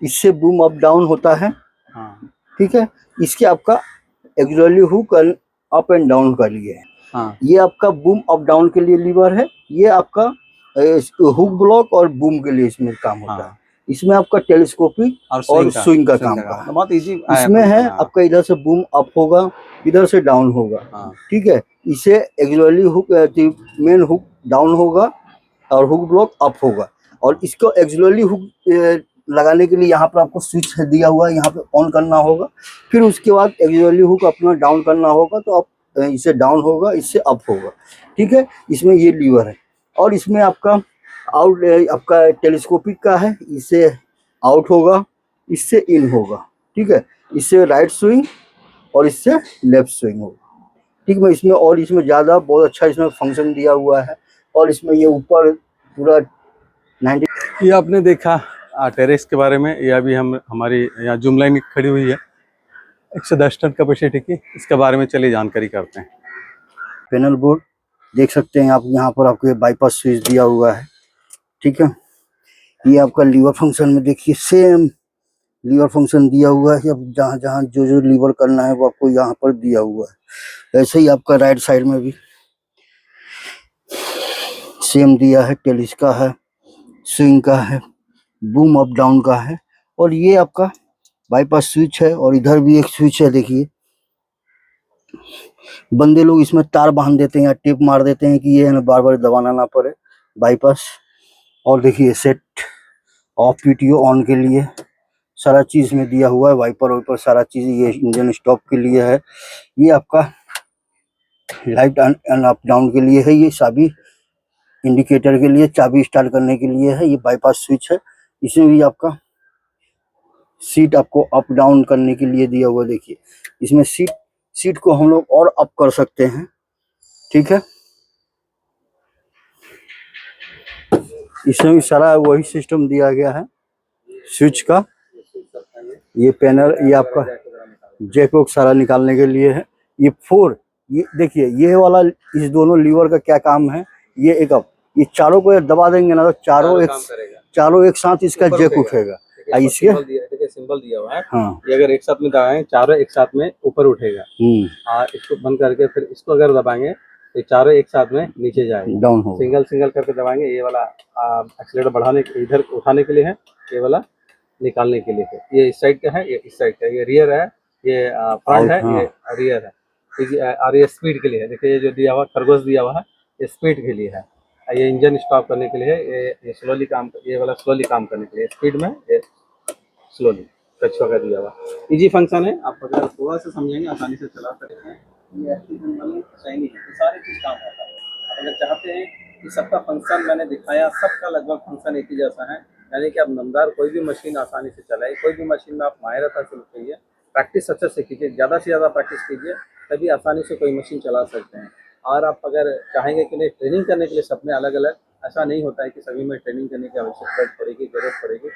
इससे boom up down होता है। हाँ ठीक है, इसके आपका axillary hook up and down का लिए है। हाँ ये आपका बूम अप डाउन के लिए लीवर है। ये आपका हुक ब्लॉक और बूम के लिए इसमें काम होता है। हाँ। इसमें आपका टेलीस्कोपिक और स्विंग का काम का बहुत इजी इसमें है। आपका इधर से बूम अप होगा, इधर से डाउन होगा। हाँ ठीक है, इसे axillary hook main hook down होगा और हुक ब्लॉक अप होगा। और इसको एक्सिलरी हुक लगाने के लिए यहाँ पर आपको स्विच दिया हुआ है, यहाँ पे ऑन करना होगा। फिर उसके बाद एक्सिलरी हुक अपना डाउन करना होगा, तो आप इससे डाउन होगा, इससे अप होगा। ठीक है, इसमें ये लीवर है। और इसमें आपका आपका टेलीस्कोपिक का है, इससे आउट होगा, इससे इन होगा। ठीक है, इससे राइट स्विंग और इससे लेफ्ट स्विंग होगा। ठीक है, इसमें और इसमें ज़्यादा बहुत अच्छा इसमें फंक्शन दिया हुआ है। और इसमें ये ऊपर पूरा 90। ये आपने देखा टेरेस के बारे में। ये अभी हमारी यहाँ जूम लाइन खड़ी हुई है 110 टन कैपेसिटी की। इसके बारे में चलिए जानकारी करते हैं। पैनल बोर्ड देख सकते हैं आप, यहाँ पर आपको ये बाईपास स्विच दिया हुआ है। ठीक है, ये आपका लीवर फंक्शन में देखिए सेम लीवर फंक्शन दिया हुआ है। अब जहाँ जहाँ जो जो लीवर करना है वो आपको यहाँ पर दिया हुआ है। ऐसे ही आपका राइट साइड में भी सेम दिया है। टेलिस का है, स्विंग का है, बूम अप डाउन का है। और ये आपका बाईपास स्विच है। और इधर भी एक स्विच है। देखिए, बंदे लोग इसमें तार बांध देते हैं या टेप मार देते हैं कि ये है ना बार बार दबाना ना पड़े बाईपास। और देखिए सेट ऑफ पीटीओ ऑन के लिए सारा चीज में दिया हुआ है। वाइपर वाइपर सारा चीज ये इंजन स्टॉप के लिए है। ये आपका लाइट एंड अप डाउन के लिए है। ये चाबी इंडिकेटर के लिए, चाबी स्टार्ट करने के लिए है। ये बाईपास स्विच है। इसमें भी आपका सीट आपको अप डाउन करने के लिए दिया हुआ। देखिए, इसमें सीट को हम लोग और अप कर सकते हैं। ठीक है, इसमें भी सारा वही सिस्टम दिया गया है स्विच का। ये पैनल, ये आपका जैक वैक सारा निकालने के लिए है। ये ये देखिए, ये वाला इस दोनों लीवर का क्या काम है। ये एक अप, ये चारों को दबा देंगे ना तो चारों एक साथ इसका जैक उठेगा। इसके देखिए सिंबल दिया हुआ है। हाँ, ये अगर एक साथ में दबाएंगे चारों एक साथ में ऊपर उठेगा। इसको बंद करके फिर इसको अगर दबाएंगे तो चारों एक साथ में नीचे जाएंगे, डाउन होगा। सिंगल सिंगल करके दबाएंगे। ये वाला एक्सीलरेटर बढ़ाने इधर उठाने के लिए है, ये वाला निकालने के लिए है। ये इस साइड का है, ये इस साइड का। ये रियर है, ये फ्रंट है, ये रियर है। और ये स्पीड के लिए है। देखिए ये जो दिया हुआ खरगोश दिया हुआ है, ये स्पीड के लिए है। ये इंजन स्टॉप करने के लिए है। ये स्लोली काम, ये वाला स्लोली काम करने के लिए, स्पीड में ये स्लोली कछुआ का दिया हुआ इजी फंक्शन है। आप अगर थोड़ा सा समझेंगे आसानी से चला सकते हैं। ये एक्टिवेशन वाली चाइनी है, ये सारी चीज़ काम होता है। आप अगर चाहते हैं कि सबका फंक्शन मैंने दिखाया, सबका लगभग फंक्शन एक ही जैसा है, यानी कि आप नमदार कोई भी मशीन आसानी से चलाए। कोई भी मशीन में आप माहिरता से कीजिए, प्रैक्टिस अच्छे से कीजिए, ज़्यादा से ज़्यादा प्रैक्टिस कीजिए, तभी आसानी से कोई मशीन चला सकते हैं। और आप अगर चाहेंगे कि नहीं ट्रेनिंग करने के लिए सब में अलग अलग, ऐसा नहीं होता है कि सभी में ट्रेनिंग करने की आवश्यकता पड़ेगी, जरूरत पड़ेगी,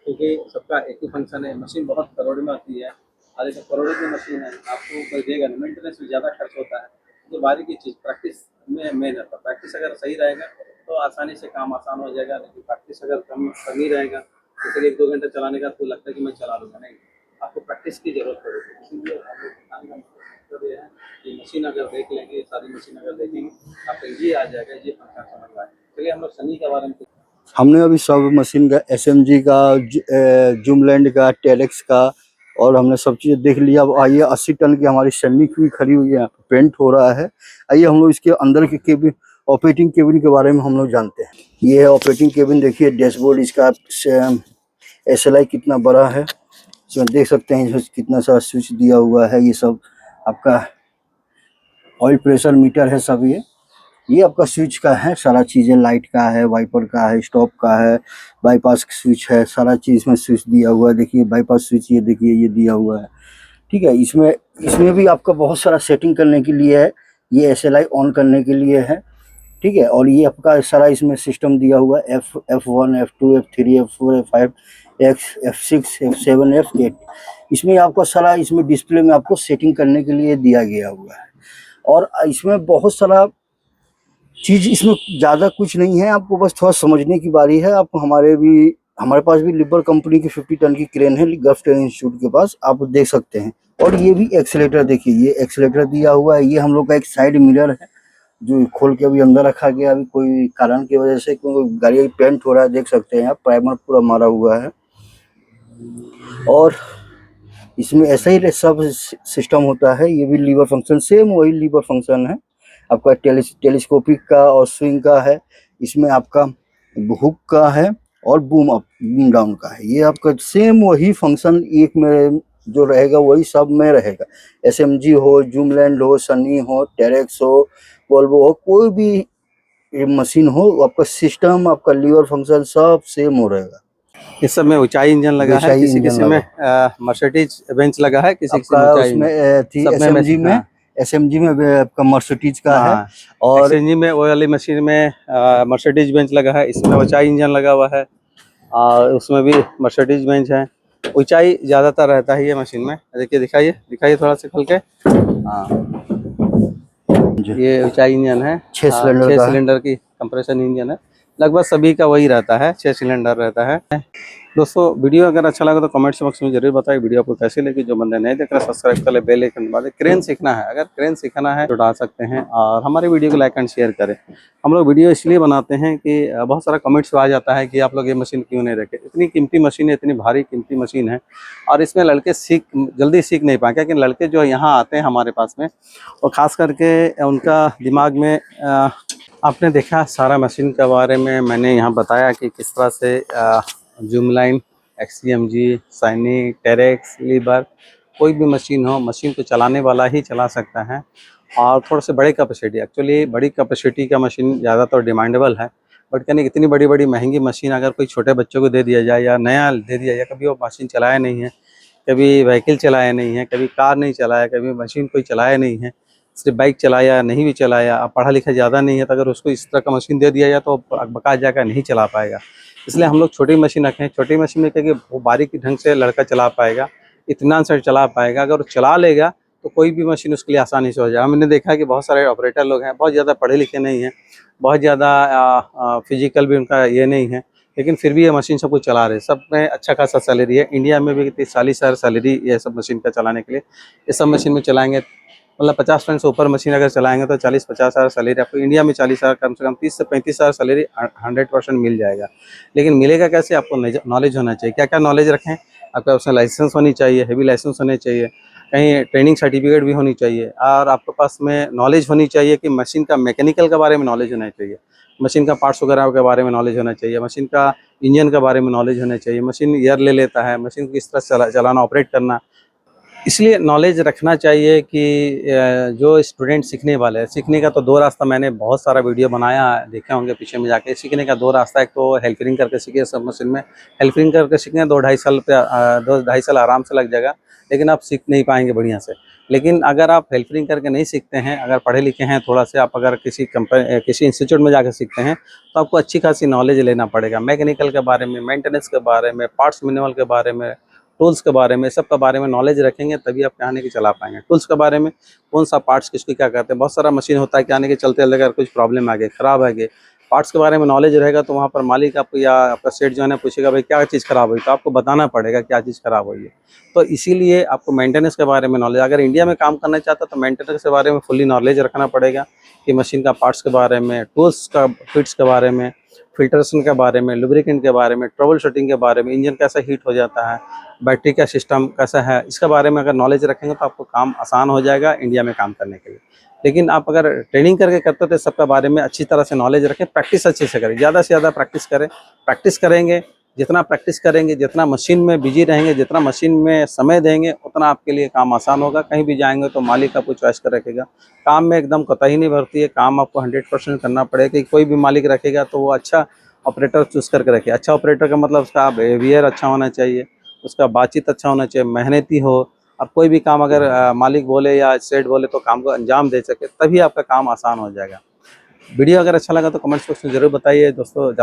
क्योंकि सबका एक ही फंक्शन है। मशीन बहुत करोड़ में आती है, और एक करोड़ों की मशीन है, आपको कोई देगा नहीं, मेंटेनेंस में ज़्यादा खर्च होता है। तो बारीकी चीज़ प्रैक्टिस में मेन है। प्रैक्टिस अगर सही रहेगा तो आसानी से काम आसान हो जाएगा। लेकिन प्रैक्टिस अगर कम ही रहेगा, जैसे 1-2 घंटे चलाने का तो लगता है कि मैं चला लूँगा, नहीं, आपको प्रैक्टिस की जरूरत पड़ेगी। इसीलिए आप लोग ये मशीन अगर देख लेंगे, सारी मशीन अगर देखेंगे, आपको ईजी आ जाएगा, ये फंक्शन समझ में आएगा। चलिए हम लोग सनी के बारे में हमने अभी सब मशीन का SMG का, जूमलैंड का, टेलेक्स का, और हमने सब चीज़ देख लिया। अब आइए 80 टन की हमारी सैनिक भी खड़ी हुई है, पेंट हो रहा है। आइए हम लोग इसके अंदर के केबिन, ऑपरेटिंग केबिन के बारे में हम लोग जानते हैं। ये है ऑपरेटिंग केबिन। देखिए डैशबोर्ड इसका SLI कितना बड़ा है, इसमें देख सकते हैं। इसमें कितना सारा स्विच दिया हुआ है। ये सब आपका ऑयल प्रेशर मीटर है सब। ये आपका स्विच का है सारा चीज़ें, लाइट का है, वाइपर का है, स्टॉप का है, बाईपास स्विच है, सारा चीज़ में स्विच दिया हुआ है। देखिए बाईपास स्विच, ये देखिए ये दिया हुआ है। ठीक है, इसमें भी आपका बहुत सारा सेटिंग करने के लिए है। ये SLI ऑन करने के लिए है। ठीक है, और ये आपका सारा इसमें सिस्टम दिया हुआ है। F1, F2, F3, F4, F5, F6, F7, F8। इसमें आपका सारा इसमें डिस्प्ले में आपको सेटिंग करने के लिए दिया गया हुआ है। और इसमें बहुत सारा चीज़, इसमें ज़्यादा कुछ नहीं है, आपको बस थोड़ा समझने की बारी है। आप हमारे भी हमारे पास भी लिबर कंपनी की 50 टन की क्रेन है गल्फ ट्रेनिंग इंस्टीट्यूट के पास, आप देख सकते हैं। और ये भी एक्सीलेटर देखिए, ये एक्सीलेटर दिया हुआ है, ये हम लोग का एक साइड मिरर है जो खोल के अभी अंदर रखा गया, अभी कोई कारण की वजह से, क्योंकि गाड़ी पेंट हो रहा है, देख सकते हैं आप, प्राइमर पूरा मारा हुआ है। और इसमें ऐसा ही सब सिस्टम होता है, ये भी लीवर फंक्शन, सेम वही लीवर फंक्शन है आपका, टेलीस्कोपिक का और स्विंग का है। इसमें आपका हुक का है और बूम अप बूम डाउन का है, ये आपका सेम वही फंक्शन एक में जो रहेगा वही सब में रहेगा। एसएमजी हो, जूमलैंड हो, सनी हो, टेरेक्स हो, वोल्वो हो, कोई भी मशीन हो, आपका सिस्टम, आपका लीवर फंक्शन सब सेम हो रहेगा। इस सब में ऊंचाई इंजन लगा है, ऊंचाई किसी इंजन किसी में मर्सिडीज बेंच लगा है, किसी किसी में आपका ऊंचाई उसमें थी सब एसएमजी में, हाँ। एसएमजी में आपका मर्सिडीज का है। हाँ, और एक्सचेंजिंग में वो वाली मशीन में मर्सिडीज बेंच लगा है, इसमें ऊंचाई इंजन लगा हुआ है और उसमें भी मर्सिडीज बेंच है। ऊंचाई ज़्यादातर रहता है ये मशीन में, देखिए दिखाइए थोड़ा सा खोल के। हाँ, ये ऊंचाई इंजन है, 6 सिलेंडर 6 का है। सिलेंडर की कंप्रेसर इंजन है, लगभग सभी का वही रहता है, 6 सिलेंडर रहता है। दोस्तों वीडियो अगर अच्छा लगा तो कमेंट्स बॉक्स में जरूर बताइए वीडियो आपको कैसी लगी। जो बंदे नहीं देख रहे सब्सक्राइब कर ले, बेल आइकन दबा दे। क्रेन सीखना है, अगर क्रेन सीखना है तो डाल सकते हैं और हमारे वीडियो को लाइक एंड शेयर करें। हम लोग वीडियो इसलिए बनाते हैं कि बहुत सारा कमेंट्स आ जाता है कि आप लोग ये मशीन क्यों नहीं रखे, इतनी कीमती मशीन है, इतनी भारी कीमती मशीन है और इसमें लड़के जल्दी सीख नहीं पाए, क्योंकि लड़के जो यहाँ आते हैं हमारे पास में और ख़ास करके उनका दिमाग में आपने देखा सारा मशीन के बारे में मैंने यहाँ बताया कि किस तरह से जूमलाइन, एक्ससीएमजी, सैनिक, टेरेक्स, लीबर, कोई भी मशीन हो, मशीन को चलाने वाला ही चला सकता है। और थोड़ा से बड़े कैपेसिटी, एक्चुअली बड़ी कैपेसिटी का मशीन ज़्यादातर डिमांडेबल है, बट यानी इतनी बड़ी बड़ी महंगी मशीन अगर कोई छोटे बच्चों को दे दिया जाए या नया दे दिया जाए, कभी वो मशीन चलाया नहीं है, कभी व्हीकल चलाया नहीं है, कभी कार नहीं चलाया, कभी मशीन कोई चलाया नहीं है, सिर्फ बाइक चलाया, नहीं भी चलाया, अब पढ़ा लिखा ज़्यादा नहीं है, तो अगर उसको इस तरह का मशीन दे दिया जाए तो बका जाकर नहीं चला पाएगा। इसलिए हम लोग छोटी मशीन रखें, छोटी मशीन में क्या कि वो बारीकी ढंग से लड़का चला पाएगा, इत्मीनान से चला पाएगा। अगर वो चला लेगा तो कोई भी मशीन उसके लिए आसानी से हो जाए। हमने देखा है कि बहुत सारे ऑपरेटर लोग हैं, बहुत ज़्यादा पढ़े लिखे नहीं हैं, बहुत ज़्यादा फिजिकल भी उनका ये नहीं है, लेकिन फिर भी ये मशीन सब कुछ चला रहे हैं। सब में अच्छा खासा सैलरी है, इंडिया में भी 30-40 हज़ार सैलरी ये सब मशीन का चलाने के लिए। ये सब मशीन में चलाएंगे मतलब 50 टन से ऊपर मशीन अगर चलाएंगे तो 40-50 हज़ार सैलरी आपको इंडिया में, 40 हज़ार कम से कम 30 से 35 हज़ार सैलरी 100% मिल जाएगा। लेकिन मिलेगा कैसे, आपको नॉलेज होना चाहिए। क्या क्या नॉलेज रखें, आपका उसमें लाइसेंस होनी चाहिए, हेवी लाइसेंस होने चाहिए, कहीं ट्रेनिंग सर्टिफिकेट भी होनी चाहिए और आपके पास में नॉलेज होनी चाहिए कि मशीन का मैकेनिकल के बारे में नॉलेज होना चाहिए, मशीन का पार्ट्स वगैरह के बारे में नॉलेज होना चाहिए, मशीन का इंजन के बारे में नॉलेज होना चाहिए, मशीन एयर ले लेता है, मशीन को किस तरह चलाना, ऑपरेट करना। इसलिए नॉलेज रखना चाहिए कि जो स्टूडेंट सीखने वाले हैं, सीखने का तो दो रास्ता, मैंने बहुत सारा वीडियो बनाया देखे होंगे पीछे में जाके। सीखने का दो रास्ता, एक तो हेल्परिंग करके सीखे, सब मशीन में हेल्परिंग करके सीखें, 2-2.5 साल आराम से लग जाएगा, लेकिन आप सीख नहीं पाएंगे बढ़िया से। लेकिन अगर आप हेल्परिंग करके नहीं सीखते हैं, अगर पढ़े लिखे हैं थोड़ा से, आप अगर किसी कंपनी किसी इंस्टीट्यूट में जाकर सीखते हैं तो आपको अच्छी खासी नॉलेज लेना पड़ेगा, मैकेनिकल के बारे में, मेंटेनेंस के बारे में, पार्ट्स मैनुअल के बारे में, टूल्स के बारे में, सब के बारे में नॉलेज रखेंगे तभी आप कहानी की चला पाएंगे। टूल्स के बारे में, कौन सा पार्ट्स किसको क्या कहते हैं, बहुत सारा मशीन होता है कहानी के चलते अगर कुछ प्रॉब्लम आ गई, ख़राब आ गई, पार्ट्स के बारे में नॉलेज रहेगा तो वहाँ पर मालिक आपको या आपका सेठ जो है ना पूछेगा भाई क्या चीज़ ख़राब हुई, तो आपको बताना पड़ेगा क्या चीज़ ख़राब हुई है। तो इसीलिए आपको मेंटेनेंस के बारे में नॉलेज, अगर इंडिया में काम करना चाहता तो मेंटेनेंस के बारे में फुल्ली नॉलेज रखना पड़ेगा कि मशीन का पार्ट्स के बारे में, टूल्स का फिट्स के बारे में, फिल्ट्रेशन के बारे में, लुब्रिकेंट के बारे में, ट्रबल शूटिंग के बारे में, इंजन कैसा हीट हो जाता है, बैटरी का सिस्टम कैसा है, इसके बारे में अगर नॉलेज रखेंगे तो आपको काम आसान हो जाएगा इंडिया में काम करने के लिए। लेकिन आप अगर ट्रेनिंग करके करते थे सबके बारे में अच्छी तरह से नॉलेज रखें, प्रैक्टिस अच्छे से करें, ज़्यादा से ज़्यादा प्रैक्टिस करें। प्रैक्टिस करेंगे, जितना प्रैक्टिस करेंगे, जितना मशीन में बिजी रहेंगे, जितना मशीन में समय देंगे, उतना आपके लिए काम आसान होगा। कहीं भी जाएंगे तो मालिक आपको चॉइस कर रखेगा। काम में एकदम कोताही नहीं बरती है, काम आपको 100% करना पड़ेगा। कि कोई भी मालिक रखेगा तो वो अच्छा ऑपरेटर चूज़ करके रखे। अच्छा ऑपरेटर का मतलब उसका बिहेवियर अच्छा होना चाहिए, उसका बातचीत अच्छा होना चाहिए, मेहनती हो। अब कोई भी काम अगर मालिक बोले या सेठ बोले तो काम को अंजाम दे सके, तभी आपका काम आसान हो जाएगा। वीडियो अगर अच्छा लगा तो कमेंट्स बॉक्स में ज़रूर बताइए दोस्तों।